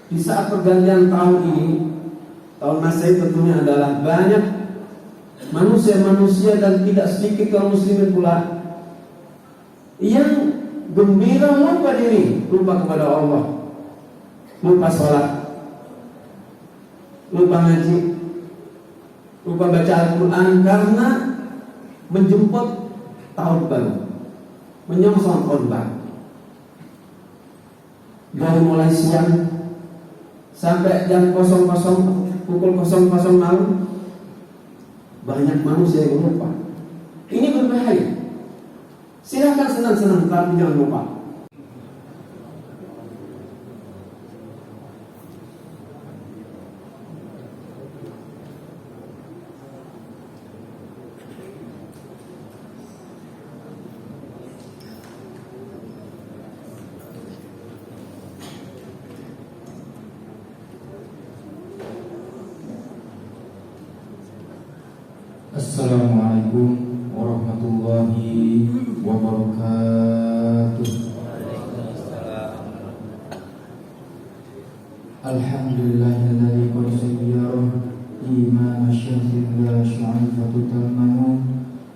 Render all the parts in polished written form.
Di saat pergantian tahun ini, tahun Masehi tentunya adalah banyak manusia-manusia dan tidak sedikit kaum muslimin pula yang gembira lupa diri, lupa kepada Allah, lupa sholat, lupa ngaji, lupa baca Al-Quran karena menjemput tahun baru, menyongsong tahun baru. Dari mulai siang sampai jam 00, pukul 00 malam, banyak manusia yang lupa. Ini berbahaya. Silakan senang-senang, tapi jangan lupa. Assalamualaikum warahmatullahi wabarakatuh. Alhamdulillahilladzi qad sayyara imam asy-syamsi la sya'ifatu tamanu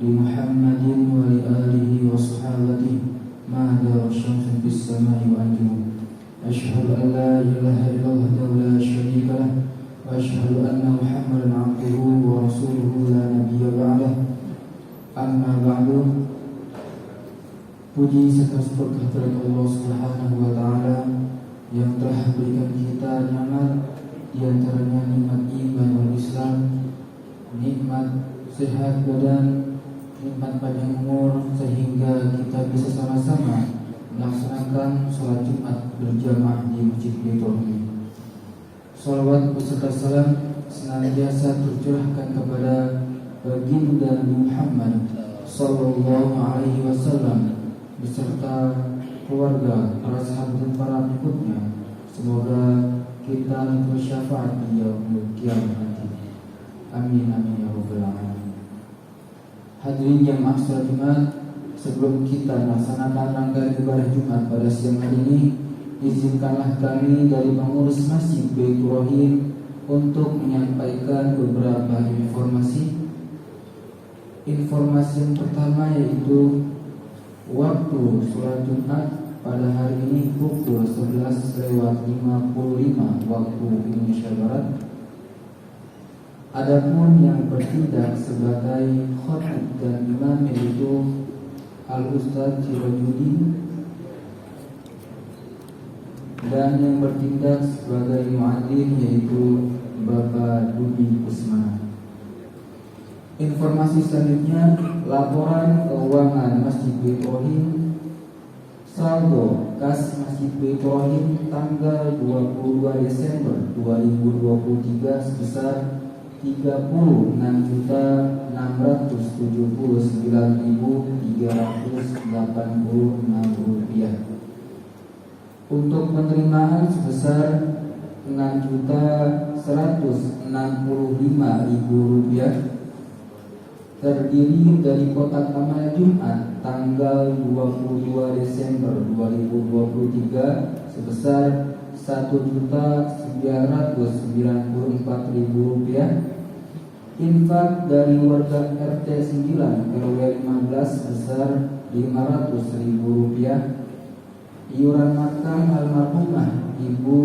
li Muhammadin wa li alihi wa sahbihi ma dara syamsun fis samai wa anjum. Asyhadu an la ilaha illallah wa la syarika lah wa asyhadu anna Muhammadan 'abduhu wa rasuluhu la nabiyya ba'dah. Amma ba'du. Puji serta syukur kehadirat Allah Subhanahu wa taala yang telah berikan kita nikmat, di antaranya nikmat iman wal Islam, nikmat sehat badan, nikmat panjang umur, sehingga kita bisa sama-sama melaksanakan sholat Jumat berjamaah di Masjid Baitur ini. Salawat beserta salam senantiasa tercurahkan kepada baginda Nabi Muhammad sallallahu alaihi wasallam beserta keluarga, para sahabat dan para pengikutnya. Semoga kita bersyafaat di yaumul qiyamah nanti. Amin amin ya rabbal alamin. Hadirin jamaah salat Jumat, sebelum kita melaksanakan rangkaian ibadah Jumat pada siang hari ini, izinkanlah kami dari pengurus Masjid Baitur Rahim untuk menyampaikan beberapa informasi. Informasi yang pertama yaitu waktu sholat Jumat pada hari ini pukul 11.55 waktu Indonesia Barat. Adapun yang bertindak sebagai khatib dan imam yaitu Al-Ustadz Sirajudin, dan yang bertindak sebagai muadzin yaitu Bapak Dudi Kusmana. Informasi selanjutnya, laporan keuangan Masjid Baitur Rahim, saldo kas Masjid Baitur Rahim tanggal 22 Desember 2023 sebesar Rp36.379.386. Untuk penerimaan sebesar Rp6.165.000, terdiri dari kotak amal Jumat tanggal 22 Desember 2023 sebesar Rp1.994.000, infak dari warga RT 9 RW 15 sebesar Rp500.000, iuran makan almarhumah Ibu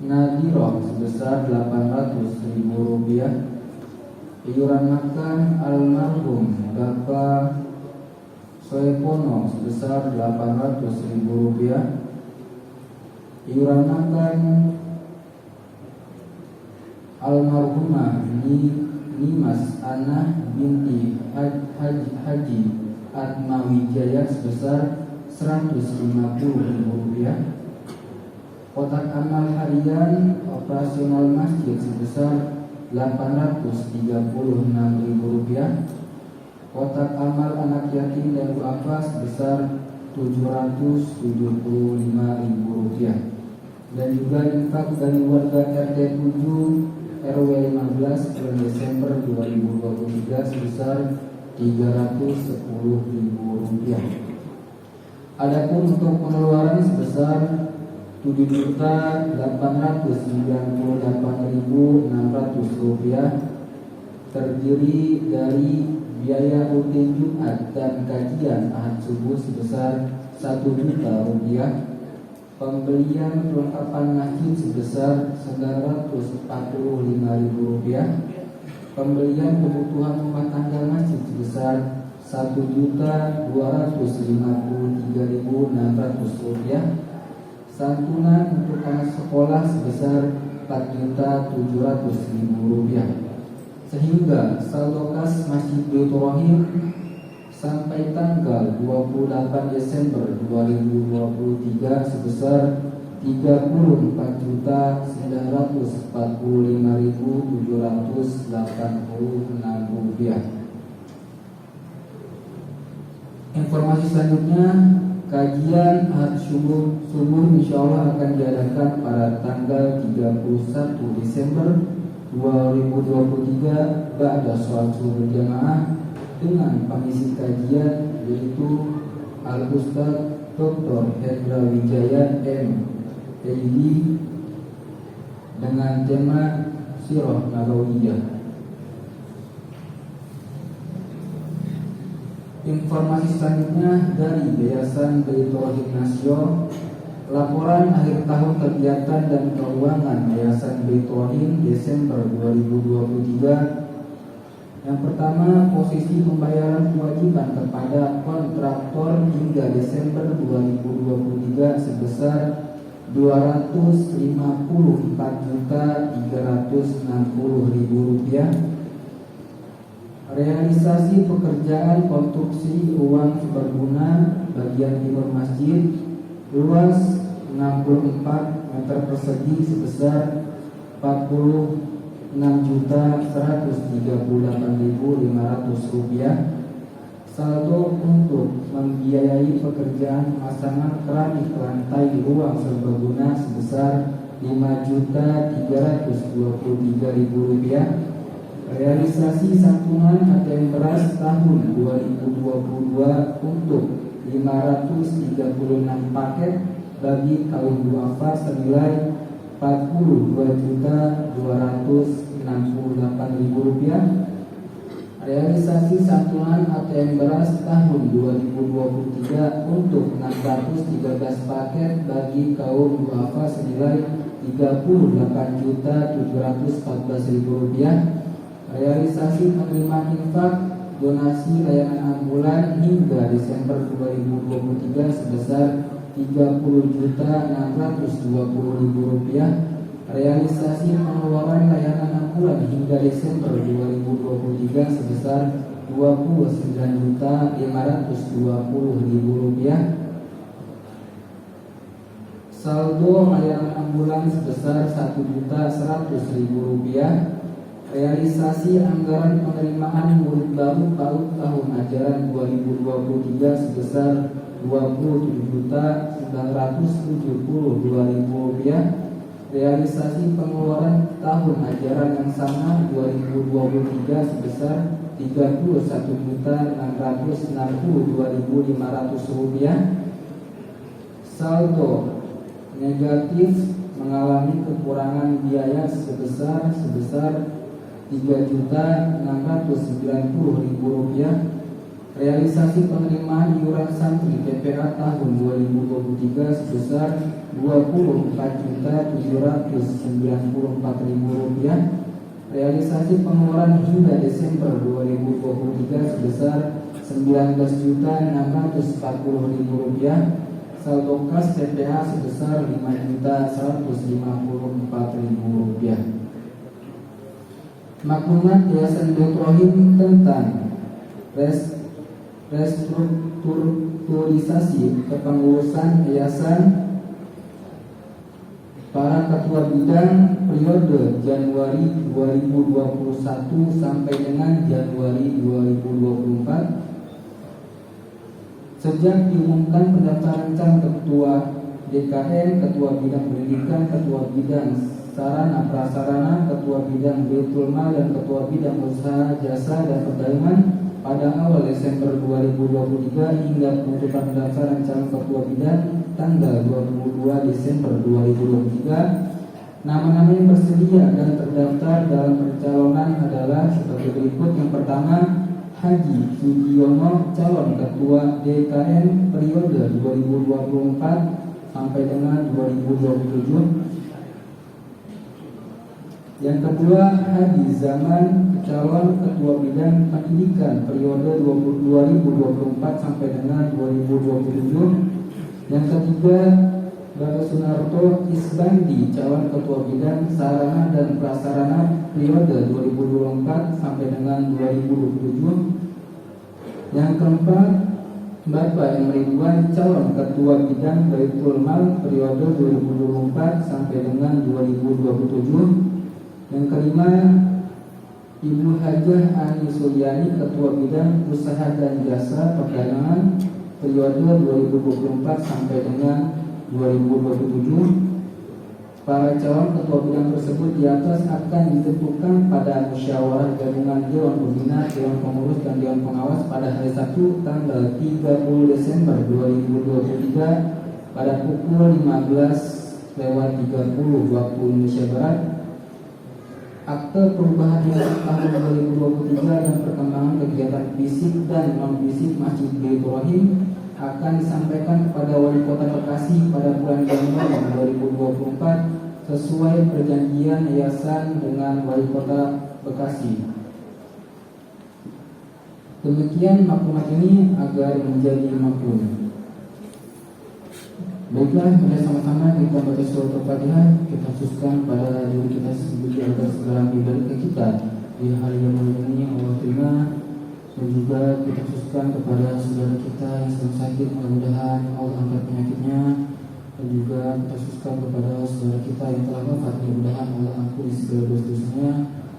Nadiroh sebesar Rp800.000, iuran makan almarhum Bapak Soepono sebesar Rp800.000, iuran makan almarhumah Nimas Anah binti Haji Atma Wijaya sebesar Rp150.000, kotak amal harian operasional masjid sebesar Rp836.000, kotak amal anak yatim dan duafa sebesar Rp775.000, dan juga infak dari warga RT 7 RW 15 bulan Desember 2023 sebesar Rp310.000. Adapun untuk pengeluaran sebesar Rp7.898.600, terdiri dari biaya rutin Jumat dan kajian Ahad subuh sebesar Rp1.000.000, pembelian perlengkapan masjid sebesar Rp945.000, pembelian kebutuhan rumah tangga masjid sebesar Rp1.253.600, santunan untuk anak sekolah sebesar Rp4.700.000, sehingga saldo kas Masjid Baitur Rahim sampai tanggal 28 Desember 2023 sebesar Rp34.945.786. Informasi selanjutnya, kajian Ahad subuh insyaallah akan diadakan pada tanggal 31 Desember 2023 ba'da sholat subuh jamaah dengan pengisi kajian yaitu Al-Ustaz Dr. Hendra Wijaya M.Ed dengan tema Sirah Nabawiyah. Informasi selanjutnya dari Yayasan Baitur Rahim Nasio, laporan akhir tahun kegiatan dan keuangan Yayasan Baitur Rahim Desember 2023. Yang pertama, posisi pembayaran kewajiban kepada kontraktor hingga Desember 2023 sebesar Rp254.360.000. Realisasi pekerjaan konstruksi ruang serbaguna bagian timur masjid luas 64 meter persegi sebesar Rp46.138.500. Saldo untuk membiayai pekerjaan pemasangan keramik lantai ruang serbaguna sebesar Rp5.323.000. Realisasi santunan ATM beras tahun 2022 untuk 536 paket bagi kaum duafa senilai Rp42.268.000. Realisasi santunan ATM beras tahun 2023 untuk 613 paket bagi kaum duafa senilai Rp38.714.000. Realisasi penerimaan infak donasi layanan ambulan hingga Desember 2023 sebesar Rp30.620.000. Realisasi pengeluaran layanan ambulan hingga Desember 2023 sebesar Rp29.520.000. Saldo layanan ambulan sebesar Rp1.100.000. Realisasi anggaran penerimaan murid baru PAUD tahun ajaran 2023 sebesar Rp27.972.000. Realisasi pengeluaran tahun ajaran yang sama 2023 sebesar Rp31.662.500. Saldo negatif mengalami kekurangan biaya sebesar Rp3.690.000. Realisasi penerimaan iuran santri TPA tahun 2023 sebesar Rp24.794.000. Realisasi pengeluaran hingga Desember 2023 sebesar Rp19.640.000. Saldo kas TPA sebesar Rp5.154.000. Maklumat Yayasan Baitur Rahim tentang restrukturisasi kepengurusan yayasan. Para ketua bidang periode Januari 2021 sampai dengan Januari 2024. Sejak diumumkan pendaftaran calon ketua DKM, ketua bidang pendidikan, ketua bidang sarana prasarana, ketua bidang Baitul Mal, dan ketua bidang usaha jasa dan perdagangan pada awal Desember 2023 hingga penutupan pendaftaran calon ketua bidang tanggal 22 Desember 2023. Nama-nama yang bersedia dan terdaftar dalam pencalonan adalah sebagai berikut. Yang pertama, Haji Sugiono, calon Ketua DKM periode 2024 sampai dengan 2027. Yang kedua, Haji Zaman, calon Ketua Bidang Pendidikan periode 2024 sampai dengan 2027. Yang ketiga, Bapak Sunarto Isbandi, calon Ketua Bidang Sarana dan Prasarana periode 2024 sampai dengan 2027. Yang keempat, Bapak M. Ridwan, calon Ketua Bidang Baitul Mal periode 2024 sampai dengan 2027. Yang kelima, Ibu Hajah Ani Suryani, Ketua Bidang Usaha dan Jasa Perdagangan periode 2024 sampai dengan 2027. Para calon ketua bidang tersebut di atas akan ditentukan pada musyawarah gabungan Dewan Pembina, Dewan Pengurus, dan Dewan Pengawas pada hari Sabtu tanggal 30 Desember 2023 pada pukul 15.30 waktu Indonesia Barat. Akte perubahan tahun 2023 dan perkembangan kegiatan fisik dan non-fisik Masjid Ibrahim akan disampaikan kepada Wali Kota Bekasi pada bulan Januari 2024 sesuai perjanjian yayasan dengan Wali Kota Bekasi. Demikian maklumat ini agar menjadi maklum. Baiklah, mari sama-sama kita baca surah Al-Fatihah, kita khususkan pada diri kita sendiri agar segala pribadi ke kita di hari yang mulia ini Allah terima. Dan juga kita khususkan kepada saudara kita yang sedang sakit, mudah-mudahan Allah angkat penyakitnya. Dan juga kita khususkan kepada saudara kita yang telah wafat, mudah-mudahan Allah ampuni segala dosa-dosanya,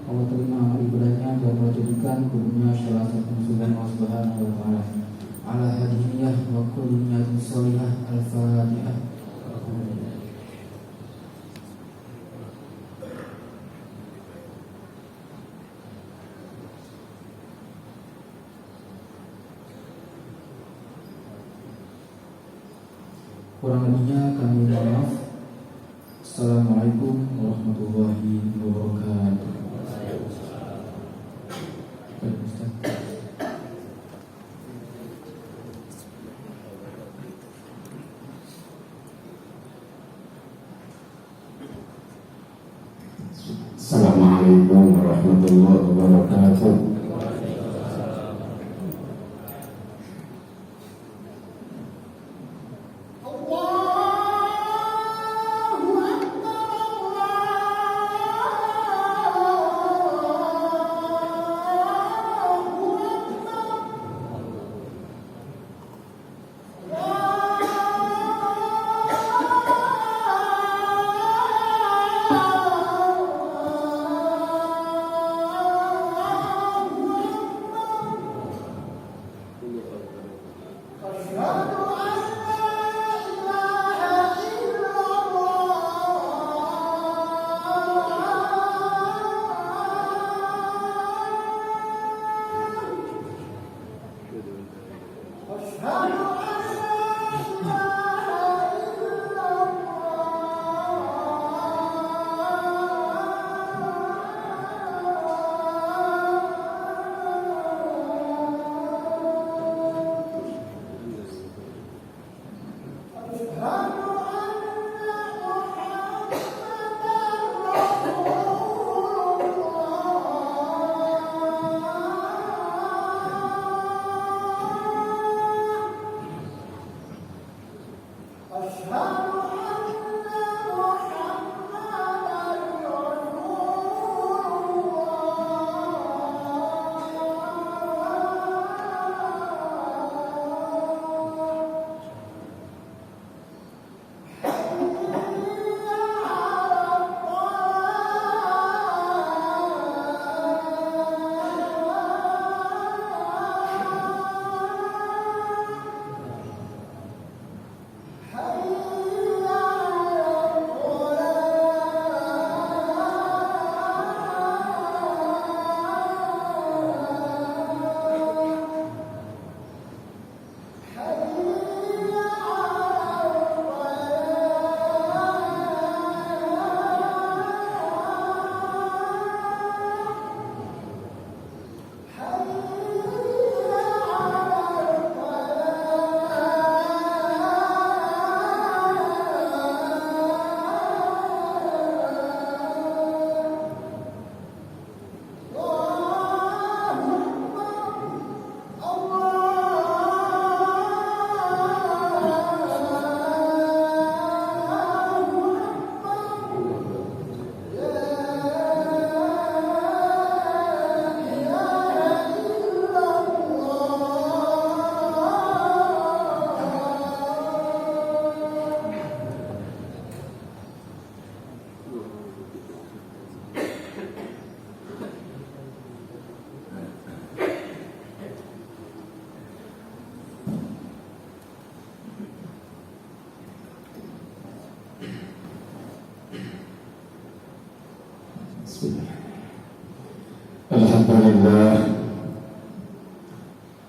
Allah terima amal ibadahnya dan Allah jadikan kuburnya salah satu musuhan Allah Subhanahu wa taala. Ala hadiniyah wa kulli niyatin shalihah. Al-Fatihah. Kurang lebihnya kami mohon maaf. Assalamualaikum warahmatullahi wabarakatuh. Assalamualaikum warahmatullahi wabarakatuh.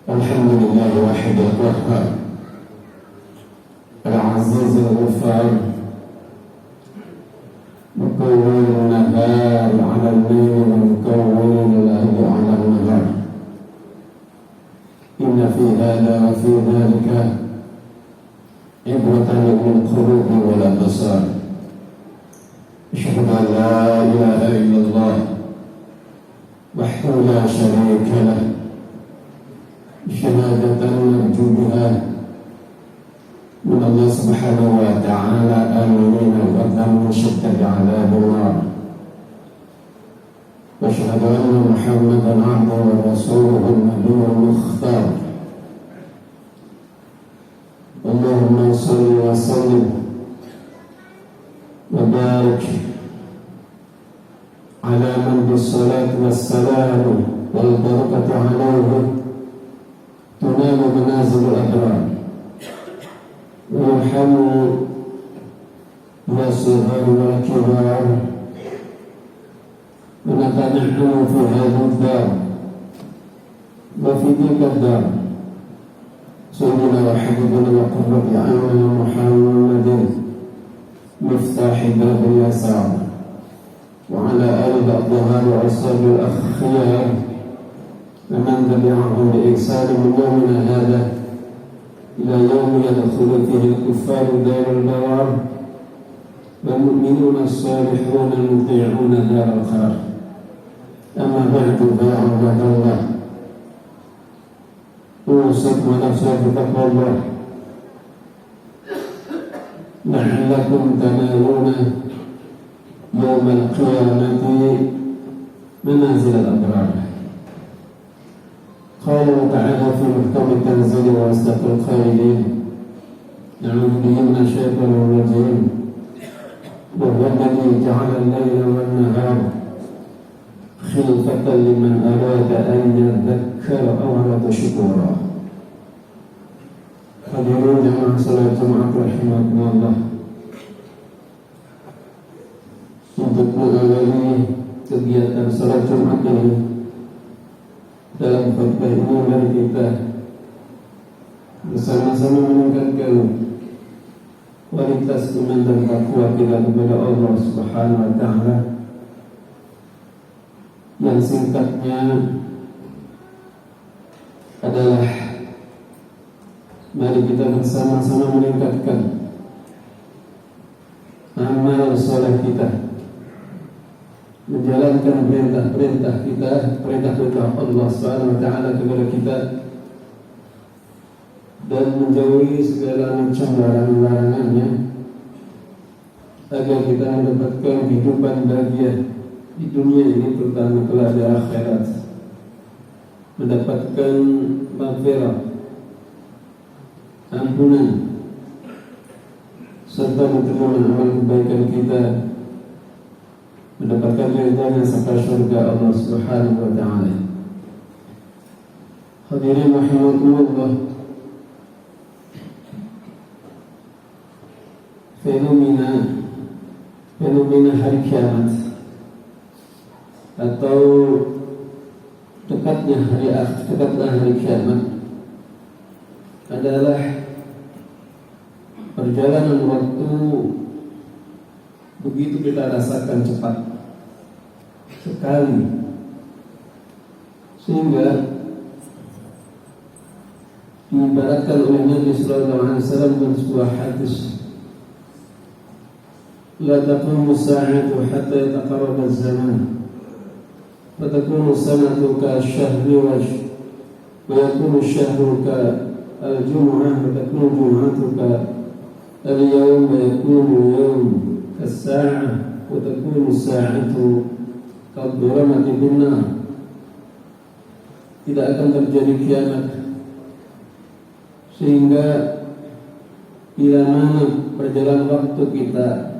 Alhamdulillah wahidul qahhar al-azizul ghaffar mukawwirun nahar 'ala al-layl wa mukawwirun al-layli 'ala an-nahar. Inna fi hadha wa fi dhalika ibratan lil qulubi wal absar. Asyhadu an la ilaha illallah wahdahu la syarika lah syahadatan narju biha min Allah subhanahu wa ta'ala aminina wa min syiddat 'adzabil nar. Wa asyhadu anna Muhammadan 'abduhu wa rasuluhu an-nabiyyul mukhtar. Allahumma shalli wa sallim wa barik ala man bis-salati was-salam wal barakatu 'alaihi تنال منازل الأبرار ويرحم الصغار والكبار ونتنعم في هذه الدار وفي تلك الدار سيدنا وحبيبنا وقرة أعيننا محمد مفتاح باب اليسار وعلى آل الأطهار وأصحاب الأخيار ومن تبعهم بإحسان من يومنا هذا إلى يوم يدخل فيه الكفار دار البوار والمؤمنون الصالحون المطيعون دار القرار. أما بعد فيا عباد الله أوصيكم ونفسي بتقوى الله لعلكم تنالون يوم القيامة منازل الأبرار. قال تعالى في محكم التنزيل وأصدق القائلين أعوذ به من الشيطان الرجيم وهو الذي جعل الليل والنهار خلفة لمن أراد أن يذكر أو أراد شكورا. Hadirin jamaah salat Jumat rahimakumullah. Untuk mengawali kegiatan salat Jumat ini, dalam khutbah ini mari kita bersama-sama meningkatkan kualitas iman dan takwa kita kepada Allah Subhanahu wa taala, yang singkatnya adalah mari kita bersama-sama meningkatkan amal soleh kita, menjalankan perintah-perintah kita, perintah-perintah Allah Subhanahu wa taala kepada kita, dan menjauhi segala macam larangan-larangannya, agar kita mendapatkan kehidupan bahagia di dunia ini, terutama kelak di akhirat, mendapatkan maghfirah, ampunan, serta menerima amal kebaikan kita, mendapatkan ridha serta syurga Allah Subhanahu wa taala. Hadirin rahimakumullah, fenomena hari kiamat atau dekatnya hari kiamat adalah perjalanan waktu begitu kita rasakan cepat sekali, sehingga diibaratkan oleh Nabi sallallahu alaihi wasallam dalam sebuah hadis, la taqumu as-sa'atu hatta yataqarraba az-zaman wa takunu as-sanatu ka-syahri wa yakunu ash-shahru ka-al-jum'ah wa takunu jum'atu ka-al-yawm wa yakunu yawm as-sa'ah wa takunu as-sa'atu kad-duramati bin-nar. Tidak akan terjadi kiamat sehingga bila mana perjalanan waktu kita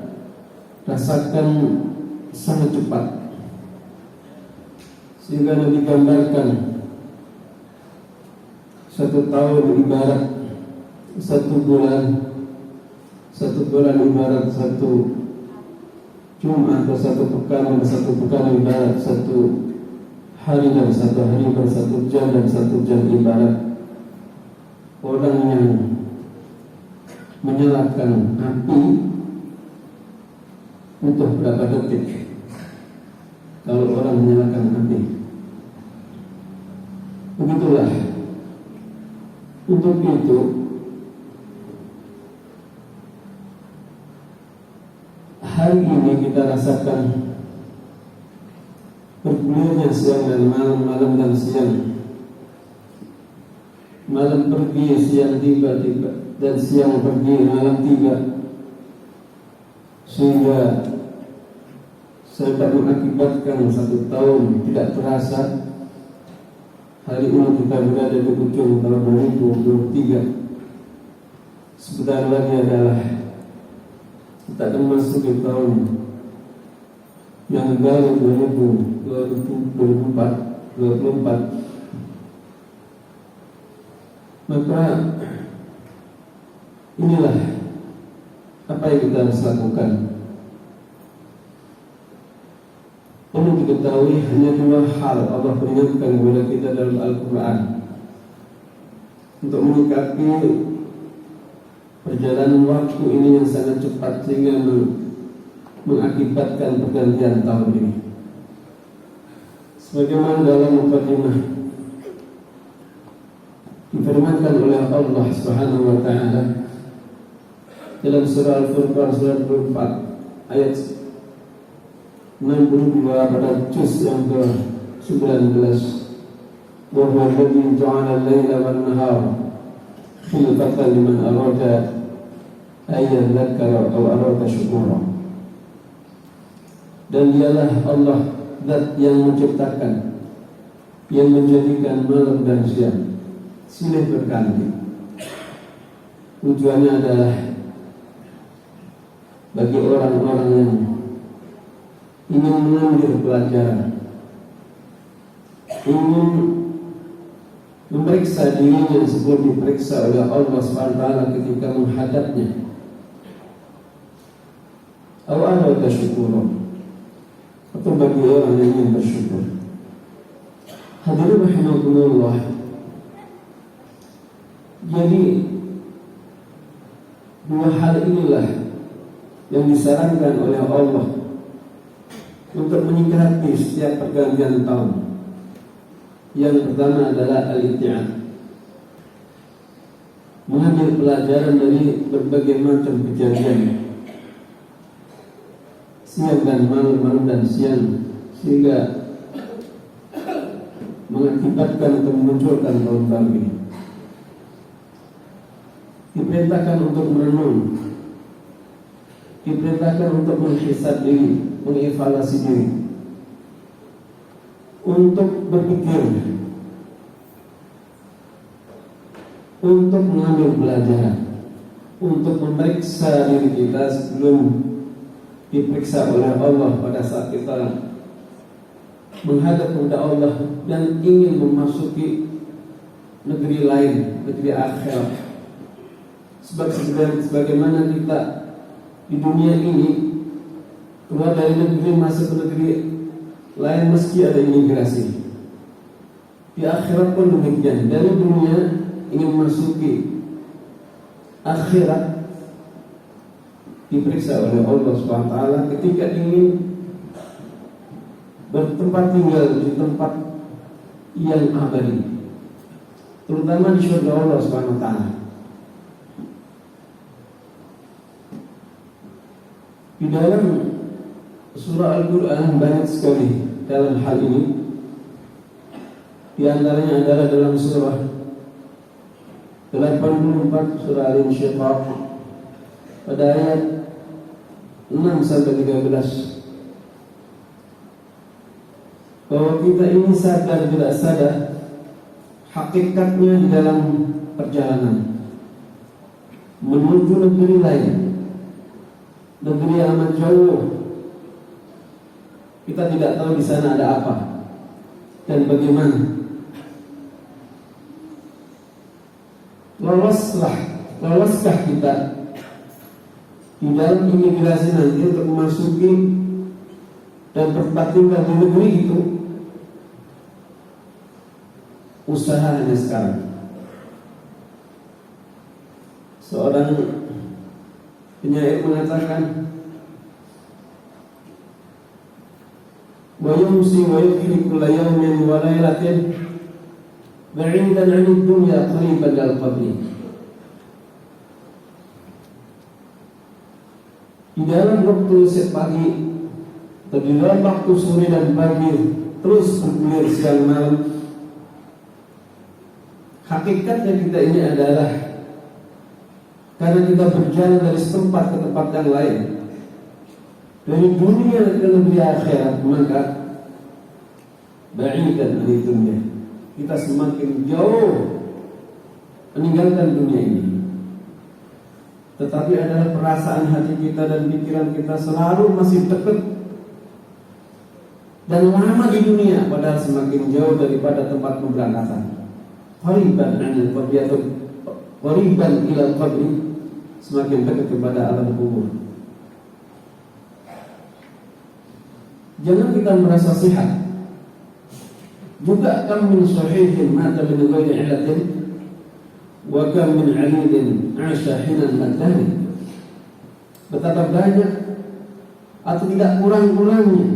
rasakan sangat cepat, sehingga digambarkan satu tahun ibarat satu bulan ibarat satu Jumat atau satu pekan ibarat satu hari dan satu hari bersatu jam dan satu jam ibarat orang yang menyalakan api untuk berapa detik. Kalau orang menyalakan api, begitulah. Untuk itu hari ini kita rasakan bergulirnya siang dan malam, malam dan siang. Malam pergi, siang tiba, dan siang pergi, malam tiba, sehingga sampai mengakibatkan 1 tahun tidak terasa. Hari ini kita berada di ujung tahun 2023. Sebentar lagi adalah kita akan masuk ke tahun yang baru 2024. Maka inilah apa yang kita harus lakukan. Perlu diketahui hanya 2 hal Allah peringatkan kepada kita dalam Al-Quran untuk menyikapi perjalanan waktu ini yang sangat cepat sehingga mengakibatkan pergantian tahun ini. Sebagaimana dalam mukadimah difirmankan oleh Allah Subhanahu wa taala dalam surah Al-Furqan surat 24 ayat 62 pada juz yang ke-19. Wa huwa alladhi ja'ala al-laila wan-nahara khilfatan liman arada ayyan dzakara aw arada syukura. Dan dialah Allah zat yang menciptakan, yang menjadikan malam dan siang silih berganti. Tujuannya adalah bagi orang-orang yang ingin mengambil pelajaran, ingin memeriksa dirinya sebelum diperiksa oleh Allah SWT ketika menghadapnya. Awal syukur, atau bagi orang yang ingin bersyukur. Hadirin rahimakumullah. Jadi 2 hal inilah yang disarankan oleh Allah untuk menyikapi setiap pergantian tahun. Yang pertama adalah al-i'tiyad, mengambil pelajaran dari berbagai macam kejadian siang dan malam, malam dan siang, sehingga mengakibatkan atau memunculkan tahun baru ini. Diperintahkan untuk merenung, diperintahkan untuk menghisab diri, mengevaluasi diri, untuk berpikir, untuk mengambil pelajaran, untuk memeriksa diri kita sebelum diperiksa oleh Allah pada saat kita menghadap kepada Allah dan ingin memasuki negeri lain, negeri akhirat. Sebagaimana kita di dunia ini keluar dari negeri masuk ke negeri lain meski ada imigrasi. Di akhirat pun demikian. Dari dunia ingin memasuki akhirat diperiksa oleh Allah SWT ketika ingin bertempat tinggal di tempat yang abadi, terutama di surga Allah SWT. Di dalam surah Al-Quran banyak sekali dalam hal ini. Di antaranya adalah dalam surah 84 surah Al-Insyiqaq pada ayat 6-13, bahwa kita ini sadar tidak sadar hakikatnya di dalam perjalanan menuju negeri lain, negeri yang amat jauh. Kita tidak tahu di sana ada apa dan bagaimana. Loloskah kita di dalam imigrasi nanti untuk memasuki dan tempat tinggal di negeri itu, usahanya sekarang. Seorang penyair mengatakan, wa yumsi wa yuhyi kulla yawmin wa laylatin ba'idan 'anid dunya qariban al-qabri. Di dalam waktu pagi atau di dalam waktu sore dan pagi terus bergulir siang malam, hakikatnya kita ini adalah karena kita berjalan dari tempat ke tempat yang lain, dari dunia ke negeri akhirat, maka ba'idan 'anid dunya, kita semakin jauh meninggalkan dunia ini. Tetapi adalah perasaan hati kita dan pikiran kita selalu masih dekat dan lama di dunia, padahal semakin jauh daripada tempat pemberangkatan. Qariban 'anil qabri atau qariban ila qabri, semakin dekat kepada alam kubur. Jangan kita merasa sehat. Juga kam min sahihin mata min ghairi 'ilatin wa kam min 'alidin 'asha hinan madani. Betapa banyak atau tidak kurang-kurangnya,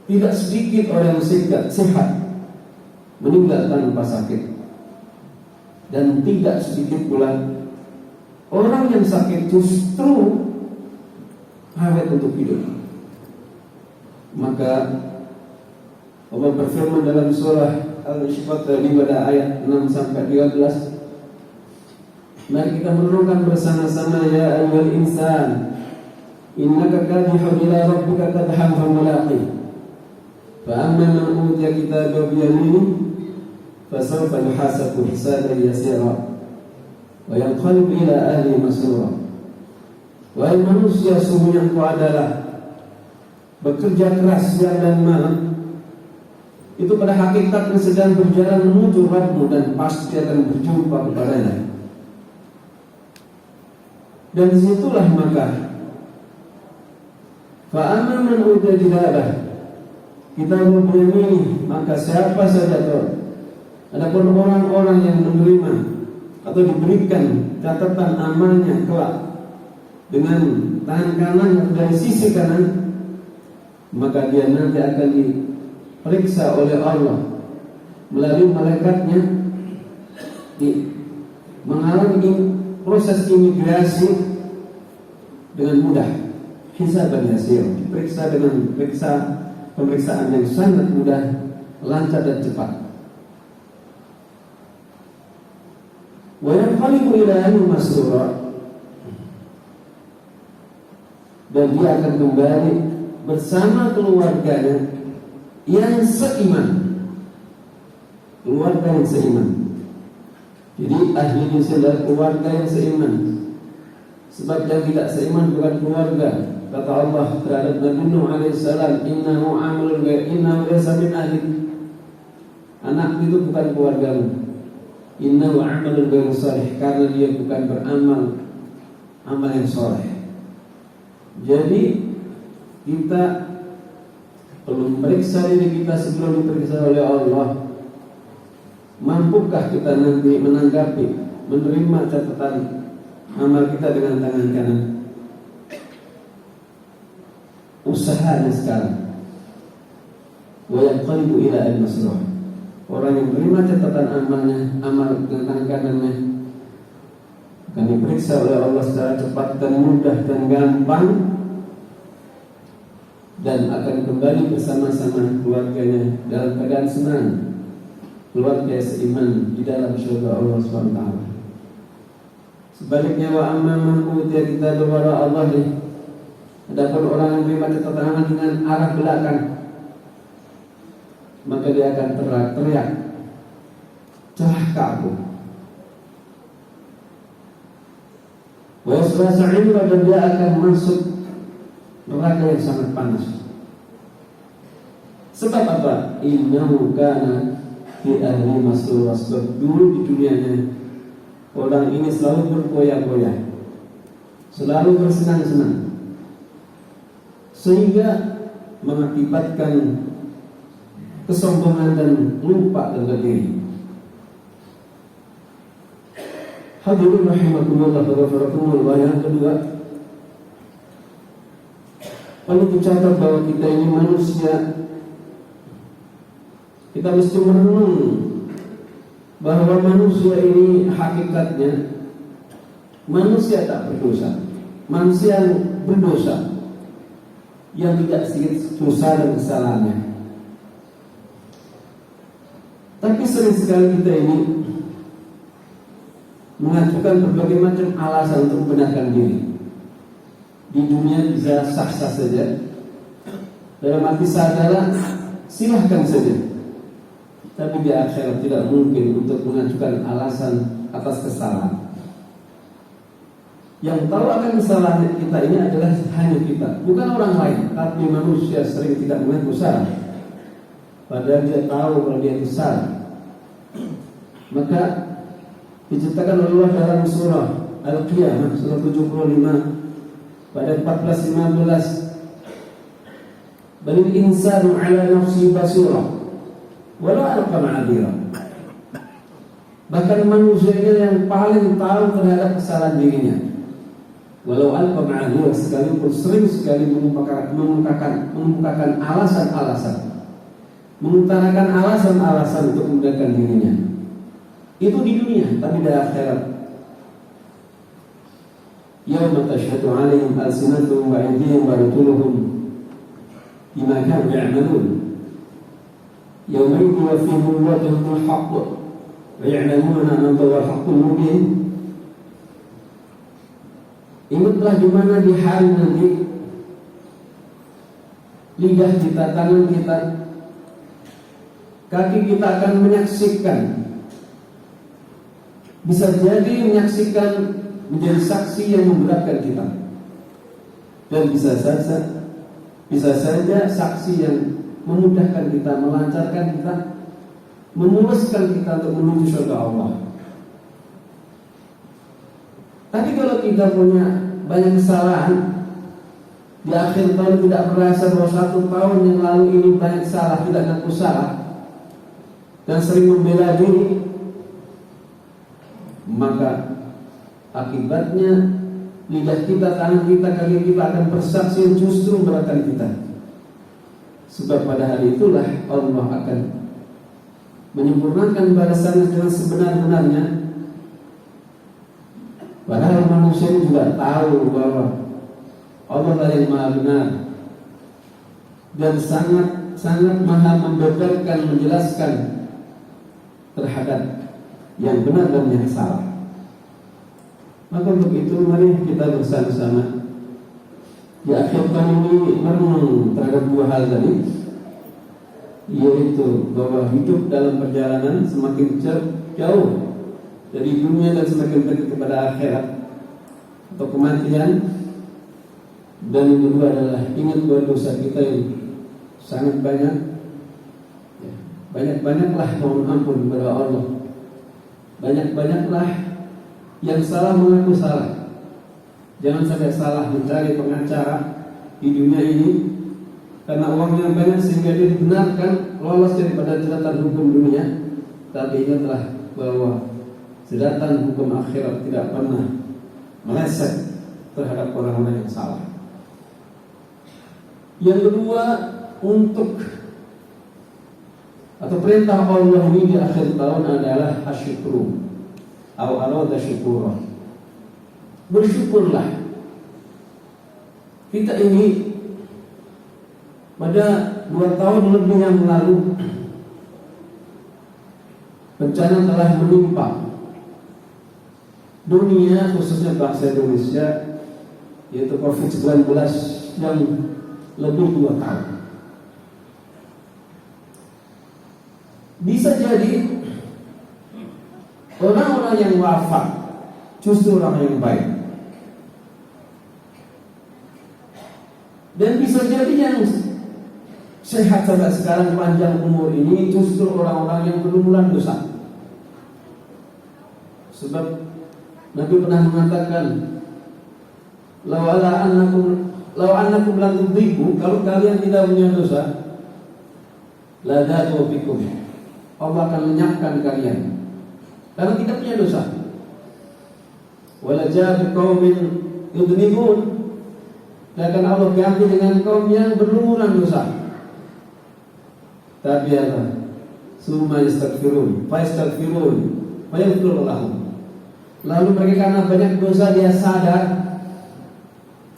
tidak sedikit orang yang sehat meninggal tanpa sakit, dan tidak sedikit pula orang yang sakit justru awet untuk hidup. Maka Allah berfirman dalam surah Al-Insyiqaq tadi pada ayat 6-13, mari kita merenungkan bersama-sama. Ya ayyuhal insan, innaka kadihun ila rabbika kadhan famulaqih. Fa amma man utiya kitabahu bi yaminihi fasawfa yuhasabu hisaban yasira wa yanqalibu ila ahlihi masrura. Wahai manusia, sungguhnya engkau adalah bekerja keras siang dan malam, itu pada hakikatnya sedang berjalan menuju Rabbmu dan pasti akan berjumpa kepadanya. Dan disitulah maka fa'amma man utiya kitabahu, kita memilih, maka siapa saja tahu. Adapun orang-orang yang menerima atau diberikan catatan amalnya kelak dengan tangan kanan dari sisi kanan, maka dia nanti akan diperiksa oleh Allah melalui malaikatnya, mengalami proses imigrasi dengan mudah, hisaban yasir, diperiksa dengan pemeriksaan yang sangat mudah, lancar dan cepat. Wa yanqalibu ila ahlihi masrura, dan dia akan kembali bersama keluarganya yang seiman, keluarga yang seiman. Jadi ahlinya adalah keluarga yang seiman. Sebab yang tidak seiman bukan keluarga. Kata Allah terhadap Nabi Nuh alaihissalam, innahu amalun laysa min ahlik. Anak itu bukan keluargamu. Innahu amalun ghairu salih, karena dia bukan beramal amal yang saleh. Jadi kita perlu memeriksa diri kita sebelum diperiksa oleh Allah. Mampukah kita nanti menanggapi, menerima catatan amal kita dengan tangan kanan? Usahanya sekarang. Wa yanqalibu ila al-masrur. Orang yang menerima catatan amalnya, amal dengan tangan kanannya, akan diperiksa oleh Allah secara cepat dan mudah dan gampang, dan akan kembali bersama-sama keluarganya dalam keadaan senang, keluarga seiman di dalam syurga Allah SWT. Sebaliknya, wa amma man utiya kitabahu wara Allah, adapun orang yang menerima catatan amal dengan arah belakang, maka dia akan teriak, celaka aku. Wa yasla sa'ira, dan dia akan masuk neraka yang sangat panas. Sebab apa? Innahu kana fi ahli masrur. Sebab dulu di dunianya orang ini selalu bergoyah-goyah, selalu bersenang-senang, sehingga mengakibatkan kesombongan dan lupa dengan diri. Hadirin rahimakumullah wa barakatuh. Yang kedua, perlu dicatat bahwa kita ini manusia. Kita mesti merenung bahwa manusia ini hakikatnya manusia tak berdosa, manusia yang berdosa, yang tidak sedikit dosa dan kesalahannya. Tapi sering sekali kita ini mengajukan berbagai macam alasan untuk membenarkan diri. Di dunia bisa sah-sah saja, dalam arti sadara silahkan saja. Tapi di akhirat tidak mungkin untuk mengajukan alasan atas kesalahan. Yang tahu akan kesalahan kita ini adalah hanya kita, bukan orang lain. Tapi manusia sering tidak mengaku salah, padahal dia tahu kalau dia itu salah. Maka diceritakan oleh Allah dalam surah Al-Qiyamah surah 75 pada 14-15, Balil insanu ala nafsi basirah walau alqa ma'adira. Bahkan manusia ini yang paling tahu terhadap kesalahan dirinya, walau alqa ma'adira, sekalipun sering sekali mengemukakan alasan-alasan, mengutarakan alasan-alasan untuk membenarkan dirinya. Itu di dunia, tapi di akhirat yauma tashhadu 'alaihim alsinatuhum wa aydihim wa arjuluhum bima kanu ya'malun. Yauma yuwaffihim Allahu al-haqq wa ya'lamuna anna Allaha al-haqqul mubin. Ingatlah di mana di hari nanti lidah kita, tangan kita, kaki kita akan menyaksikan, bisa jadi menyaksikan, menjadi saksi yang memberatkan kita, dan bisa saja saksi yang memudahkan kita, melancarkan kita, memuluskan kita untuk menuju surga Allah. Tapi kalau kita punya banyak kesalahan, di akhir tahun tidak merasa bahwa 1 tahun yang lalu ini banyak salah, tidak ngaku salah, dan sering membela diri, maka akibatnya lidah kita, tangan kita, kaki kita akan bersaksi justru memberatkan kita. Sebab pada hari itulah Allah akan menyempurnakan balasan dengan sebenar-benarnya. Padahal manusia juga tahu bahwa Allah adalah yang maha benar dan sangat maha membeberkan, menjelaskan terhadap yang benar dan yang salah. Maka untuk itu mari kita bersama-sama di akhir tahun ini merenung terhadap 2 hal tadi, yaitu bahwa hidup dalam perjalanan semakin jauh dari dunia dan semakin dekat kepada akhirat atau kematian. Dan yang kedua adalah ingat bahwa dosa kita yang sangat banyak. Banyak-banyaklah mohon ampun kepada Allah. Banyak-banyaklah yang salah mengaku salah. Jangan sampai salah mencari pengacara di dunia ini karena uangnya banyak sehingga dia dibenarkan lolos daripada jeratan hukum dunia. Tapi ingatlah bahwa jeratan hukum akhirat tidak pernah meleset terhadap orang-orang yang salah. Yang kedua, untuk atau perintah Allah ini di akhir tahun adalah asyukru atau arada syukurah. Bersyukurlah. Kita ini pada 2 tahun lebih yang lalu bencana telah menimpa dunia, khususnya bangsa Indonesia, yaitu COVID-19 yang lebih 2 tahun. Bisa jadi orang-orang yang wafat justru orang yang baik, dan bisa jadi yang sehat sampai sekarang panjang umur ini justru orang-orang yang berumuran dosa. Sebab Nabi pernah mengatakan, lawala annakum Lau annakum lam tudhiku, kalau kalian tidak punya dosa, la datu bikum. Allah akan lenyapkan kalian karena tidak punya dosa. Wala ja'a biqaumin yudhnibun, dan akan Allah ganti dengan kaum yang berlumuran dosa. Tapi apa? Summa yastaghfirun, fa yastaghfirun, fa yaghfiru lahum. Lalu mereka karena banyak dosa dia sadar,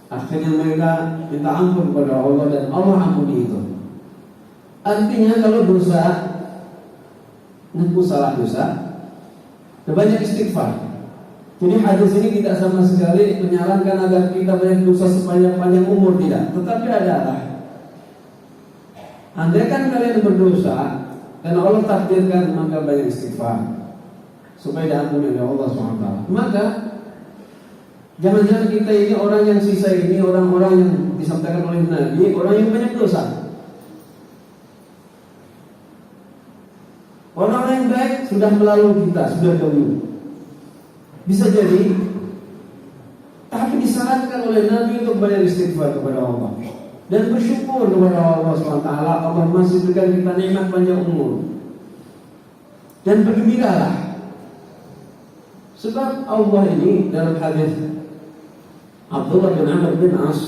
akhirnya mereka minta ampun kepada Allah dan Allah ampuni itu. Artinya kalau dosa, ngaku salah dosa, banyak istighfar. Jadi hadis ini tidak sama sekali menyarankan agar kita banyak dosa sepanjang umur, tidak. Tetapi adalah, andai kan kalian berdosa dan Allah takdirkan, maka banyak istighfar supaya diampuni oleh Allah SWT. Maka jangan-jangan kita ini orang yang sisa ini orang-orang yang disampaikan oleh Nabi, orang yang banyak dosa. Orang yang baik sudah melalui kita, sudah dahulu. Bisa jadi, tapi disarankan oleh Nabi untuk banyak istighfar kepada Allah dan bersyukur kepada Allah SWT. Allah masih berikan kita nikmat panjang umur. Dan bergembiralah, sebab Allah ini dalam hadis Abdullah bin Amr bin As,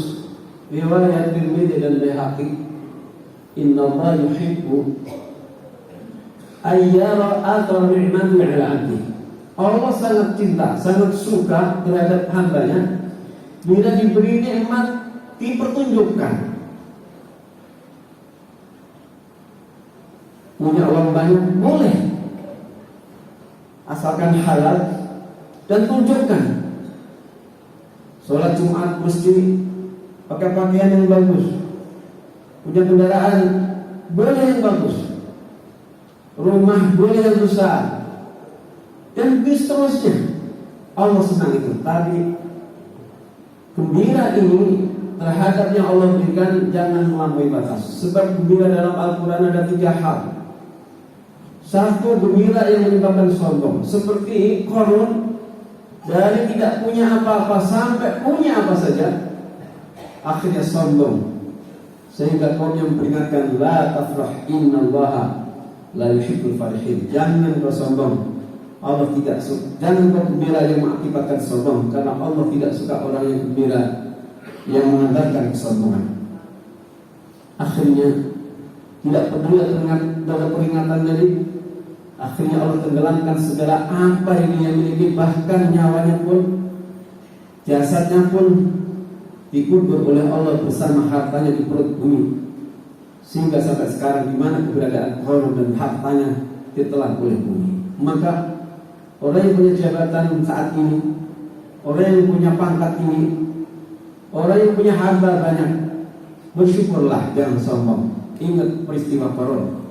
riwayat Tirmidzi dan Baihaqi, Inna Allah yuhibbu ayyara athar ni'mati 'ala 'abdi. Allah sangat cinta, sangat suka terhadap hambanya bila diberi nikmat dipertunjukkan. Punya uang banyak boleh, asalkan halal dan tunjukkan. Sholat Jumat mesti pakai pakaian yang bagus, punya kendaraan boleh yang bagus, rumah boleh yang besar, dan seterusnya. Allah senang itu. Tapi gembira ini terhadap yang Allah berikan jangan melampaui batas. Sebab gembira dalam Al-Quran ada 3 hal. Satu, gembira yang menyebabkan sombong, seperti Qarun, dari tidak punya apa-apa sampai punya apa saja, akhirnya sombong, sehingga kaum yang memperingatkan, la tafrah innallaha la yuhibbul farihin. Jangan kau sombong, Allah tidak suka. Jangan kau gembira yang mengakibatkan sombong, karena Allah tidak suka orang yang gembira yang mengantarkan kesombongan. Akhirnya tidak peduli dengan peringatan dari, akhirnya Allah tenggelamkan segala apa yang dia miliki, bahkan nyawanya pun, jasadnya pun dikubur oleh Allah bersama hartanya di perut bumi. Sehingga sampai sekarang di mana keberadaan Qarun dan hartanya ditelan oleh bumi. Maka orang yang punya jabatan saat ini, orang yang punya pangkat ini, orang yang punya harta banyak, bersyukurlah, jangan sombong. Ingat peristiwa Qarun.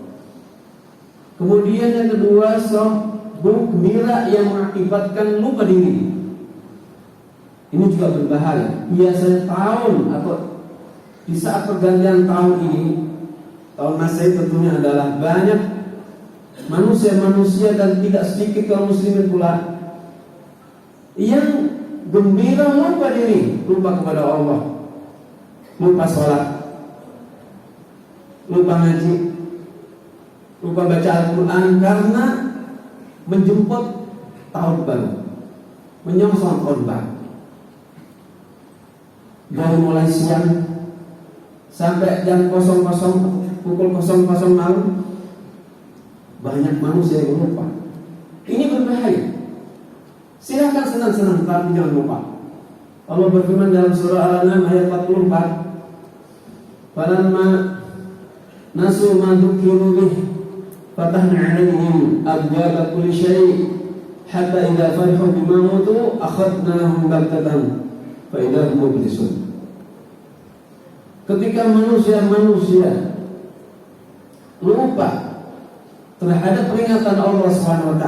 Kemudian yang kedua, sombong gembira yang mengakibatkan lupa diri. Ini juga berbahaya. Biasanya tahun atau di saat pergantian tahun ini, tahun Masehi tentunya adalah banyak manusia-manusia dan tidak sedikit kaum muslimin pula yang gembira lupa diri, lupa kepada Allah, lupa sholat, lupa ngaji, lupa baca Al-Quran karena menjemput tahun baru, menyongsong tahun baru. Dari mulai siang sampai jam 00, pukul 00 malam, banyak manusia yang lupa. Ini berbahaya. Silakan senang-senang, tapi jangan lupa. Allah berfirman dalam surah Al-An'am ayat 44, "Falamma nasu ma dzukiru bih, fatahna 'alaihim abwaaba kulli syai' hatta idza farihu bima utu akhadnahum baghtatan fa idza hum mublisun." Ketika manusia lupa terhadap peringatan Allah SWT,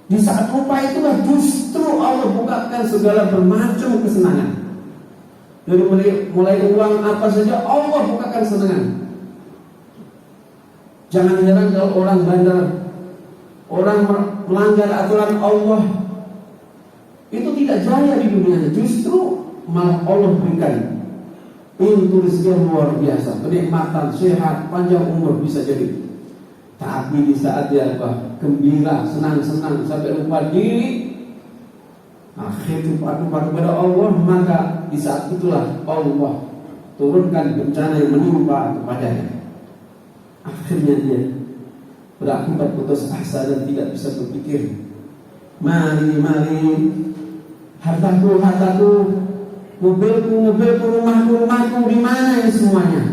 di saat lupa itulah justru Allah bukakan segala bermacam kesenangan. Dari mulai uang apa saja Allah bukakan kesenangan. Jangan heran kalau orang bandel, orang melanggar aturan Allah, itu tidak tidak jaya di dunia, justru malah Allah berikan ilmu rezeki yang luar biasa, kenikmatan, sehat, panjang umur bisa jadi. Tapi di saat dia gembira, senang-senang sampai lupa diri, akhirnya patuh kepada Allah, maka di saat itulah Allah turunkan bencana yang menimpa kepadanya. Akhirnya dia berakibat putus asa dan tidak bisa berpikir, mari hartaku, mobilku, rumahku, di mana ini semuanya?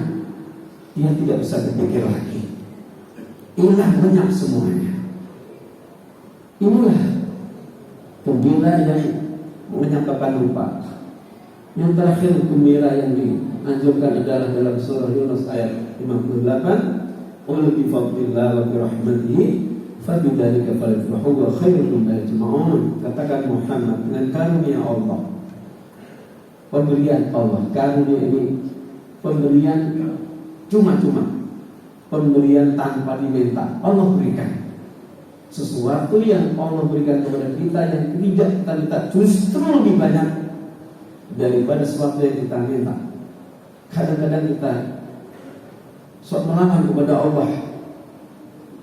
Dia tidak bisa berpikir lagi. Inilah banyak semuanya. Inilah gembira yang menyebabkan lupa. Yang terakhir gembira yang dianjurkan adalah dalam surah Yunus ayat 58. Qul bi fadlillah wa bi rahmatihi fabidzalika falyafrahu wa khairun mimma yajma'un. Katakan Muhammad, dengan karunia Allah, pemberian Allah, karunia ini pemberian cuma-cuma, pemberian tanpa diminta. Allah berikan sesuatu yang Allah berikan kepada kita yang tidak kita minta, justru lebih banyak daripada sesuatu yang kita minta. Kadang-kadang kita sok melawan kepada Allah,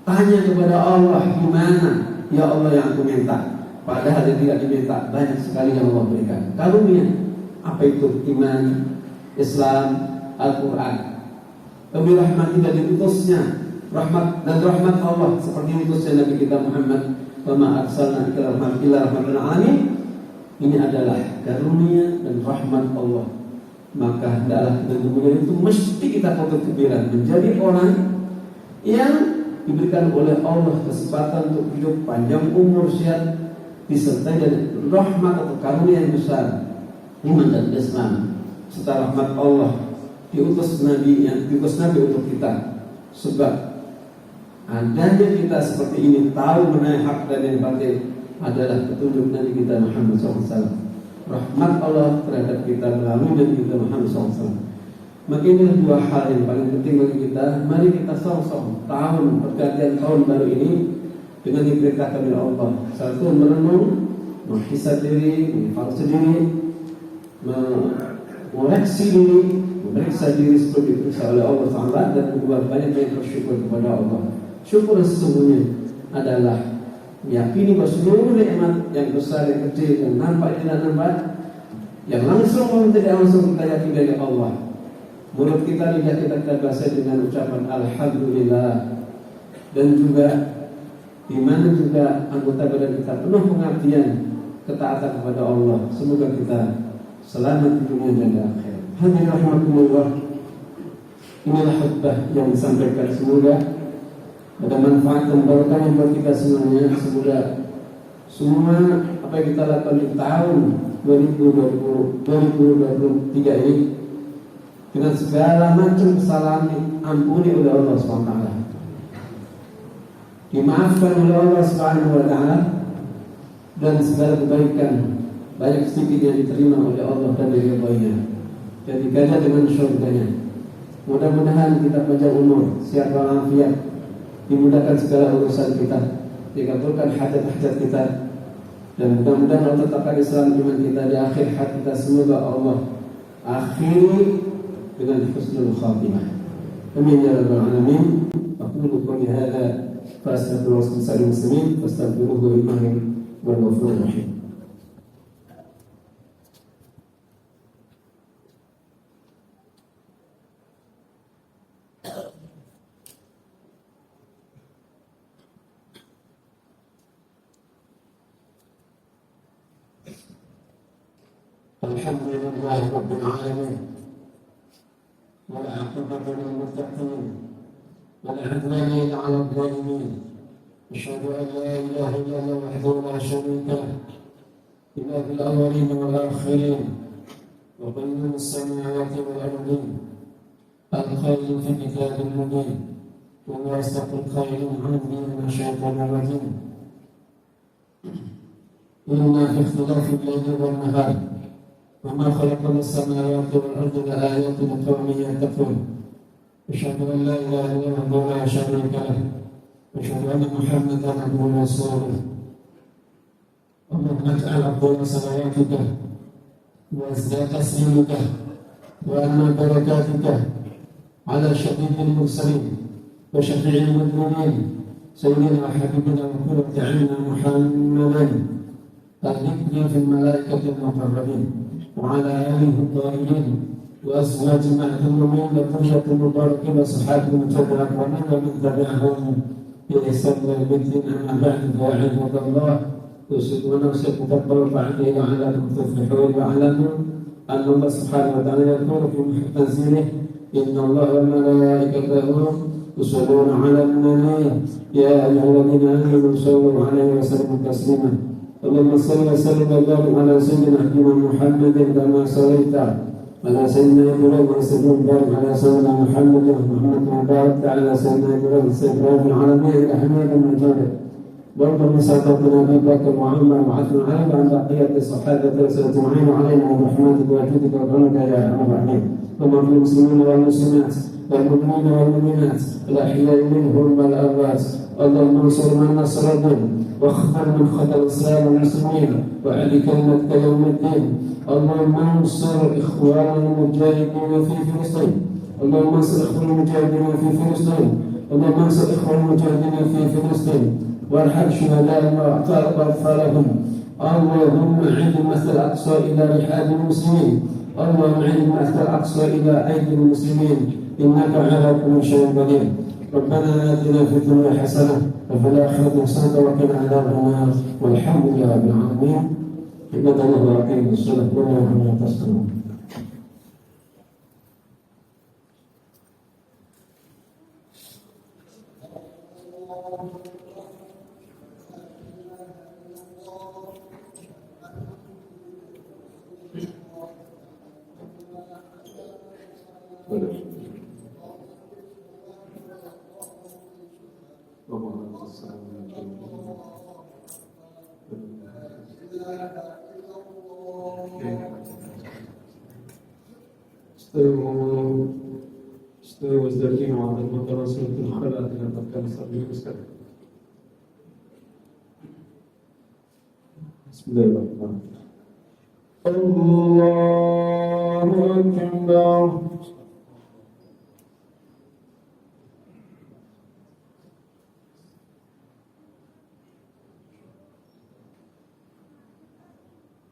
tanya kepada Allah, gimana ya Allah yang aku minta, padahal yang tidak diminta banyak sekali yang Allah berikan. Karunia apa itu? Iman, Islam, Al-Quran. Lebih rahmat tidak diutusnya, rahmat Allah seperti diutusnya Nabi kita Muhammad, wa ma arsalna illa rahmatan alamin. Ini adalah karunia dan rahmat Allah. Maka hendaklah kita kemudian itu mesti kita patut gembira, menjadi orang yang diberikan oleh Allah kesempatan untuk hidup panjang umur, sehat, disertai dengan rahmat atau karunia yang besar, iman dan Islam. Setelah rahmat Allah, diutus Nabi untuk kita. Sebab adanya kita seperti ini, tahu mana hak dan yang batil, adalah petunjuk Nabi kita Muhammad SAW. Rahmat Allah terhadap kita melalui Nabi kita Muhammad SAW. Maka ini dua hal yang paling penting bagi kita. Mari kita song-song tahun pergantian tahun baru ini dengan diperintahkan oleh Allah. Satu, merenung, menghisab diri, mengevaluasi diri, mengoreksi diri, memeriksa diri seperti diperiksa oleh Allah Taala, dan kedua, banyak bersyukur kepada Allah. Syukur sesungguhnya adalah meyakini bahwa seluruh nikmat yang besar, yang kecil, yang nampak, yang tidak nampak, yang langsung maupun tidak langsung, kita yakini dari Allah. Mulut kita, lidah kita bahasa dengan ucapan Alhamdulillah, dan juga di mana juga anggota badan kita penuh pengabdian, ketaatan kepada Allah. Semoga kita selamat di dunia dan di akhirat. Hadirin rahimakumullah, inilah khutbah yang disampaikan. Semoga ada manfaat dan barokah yang buat kita semuanya. Semoga semua apa yang kita lakukan di tahun 2023 ini dengan segala macam kesalahan diampuni oleh Allah SWT, dimaafkan oleh Allah SWT, dan segala kebaikan banyak sedikit yang diterima oleh Allah dan diridhoinya, dan diganjar dengan syurganya. Mudah-mudahan kita panjang umur, sehat walafiat, dimudahkan segala urusan kita, dikabulkan hajat-hajat kita, dan mudah-mudahan Allah tetapkan Islam iman kita di akhir hayat kita. Semoga Allah akhiri dengan husnul khatimah. Amin ya rabbal alamin. Aqulu qawli hadza fa astaghfirullaha wa muslimin fastaghfiruhu innahu huwal ghafurur rahim. Alhamdulillahi rabbil alamin. والعاقبة للمتقين ولا عدوان إلا على الظالمين. أشهد أن لا إله إلا الله وحده لا شريك له، إله الأولين والآخرين وقيوم السماوات والأرضين، الخالق في كتاب المبين، وهو أصدق القائلين عنه من الشيطان الرجيم. إنا في اختلاف الليل والنهار وما خلقنا السماوات والأرض لآيات لقوم يتقون. أشهد أن لا إله إلا الله لا شريك له، أشهد أن محمدا عبده ورسوله. اللهم اجعل أفضل صلواتك وازداد تسليمك وأن بركاتك على شفيع المرسلين وشفيع المذنبين سيدنا وحبيبنا وقرة عيننا محمدا الذكر في الملائكة المقربين وعلى آله الطاهرين وأزواج المعلومين وذرية المباركين وصحابة المتبعين ومن تبعهم بإحسان إلى يوم الدين. أما بعد فيا عباد الله أوصيكم ونفسكم بتقوى الله لعلكم تفلحون. واعلموا أن الله سبحانه وتعالى يقول في محكم تنزيله إن الله وملائكته يصلون على النبي يا أيها الذين آمنوا صلوا عليه وسلموا تسليما. اللهم صل وسلم وبارك على سيدنا محمد كما صليت على سيدنا إبراهيم وسلم وبارك على سيدنا محمد وبارك على سيدنا إبراهيم في العالمين إنك حميد مجيد. وارض سادتنا أبي بكر وعمر وعثمان علي وعن بقية الصحابة أجمعين وعلينا برحمتك وجودك وكرمك يا أرحم الراحمين. ثم في المسلمين والمسلمات والمؤمنين والمؤمنات الأحياء منهم والأموات. اللهم انصر من نصر الدين واخذل من خذل الإسلام والمسلمين وأعل كلمتك يوم الدين. اللهم انصر إخواننا المجاهدين في فلسطين. اللهم انصر إخواننا المجاهدين في فلسطين. اللهم انصر إخواننا المجاهدين في فلسطين وارحم شهداء واغفرهم. اللهم عد المسجد الأقصى إلى رحاب المسلمين. اللهم عد المسجد الأقصى إلى أيدي المسلمين إنك على كل شيء قدير. ربنا آتنا في الدنيا حسنة وفي الآخرة حسنة وقنا عذاب النار والحمد لله رب العالمين. عباد الله وأقيموا الصلاة ولا تسلموا. استووا واستقيموا على المدرسة في الخلاء إلى مكان صلي وسلم. بسم الله الرحمن الرحيم. الله أكبر.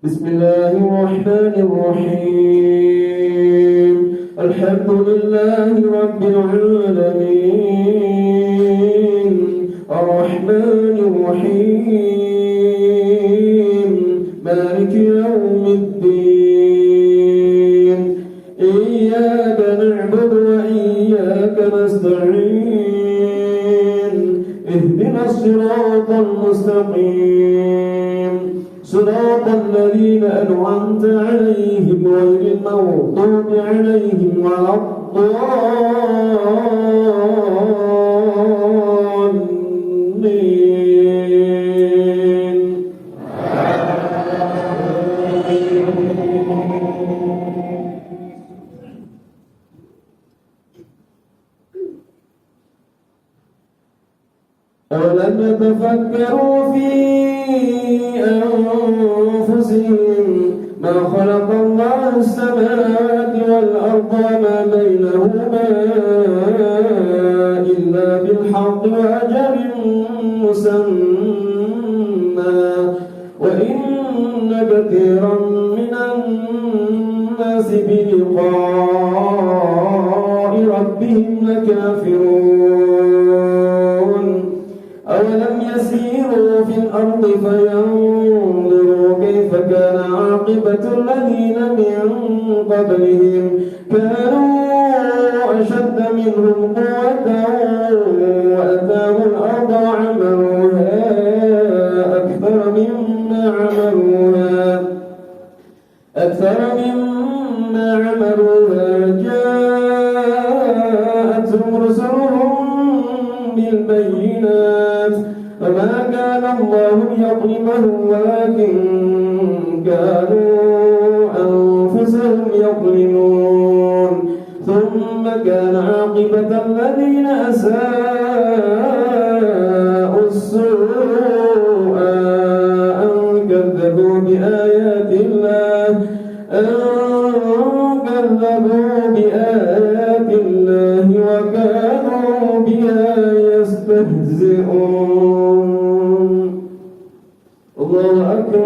بسم الله الرحمن الرحيم. الحمد لله رب العالمين الرحمن الرحيم مالك يوم الدين. إياك نعبد وإياك نستعين. اهدنا الصراط المستقيم صراط الذين أنعمت عليهم غير المغضوب عليهم ولا الضالين. أولم يتفكروا في أنفسهم ما خلق الله السماوات والأرض وما بينهما إلا بالحق وأجل مسمى وإن كثيرا من الناس بلقاء ربهم لكافرون. أولم يسيروا في الأرض فينظروا كيف كان عاقبة الذين من قبلهم كانوا أشد منهم قوة وأتاهم الأرض عمروها أكثر مما عمروها جاءتهم رسلهم بالبينات فما كان الله ليظلمهم ولكن كانوا أنفسهم يظلمون. ثم كان عاقبة الذين أساءوا السوء أن كذبوا يستهزئون الله أكبر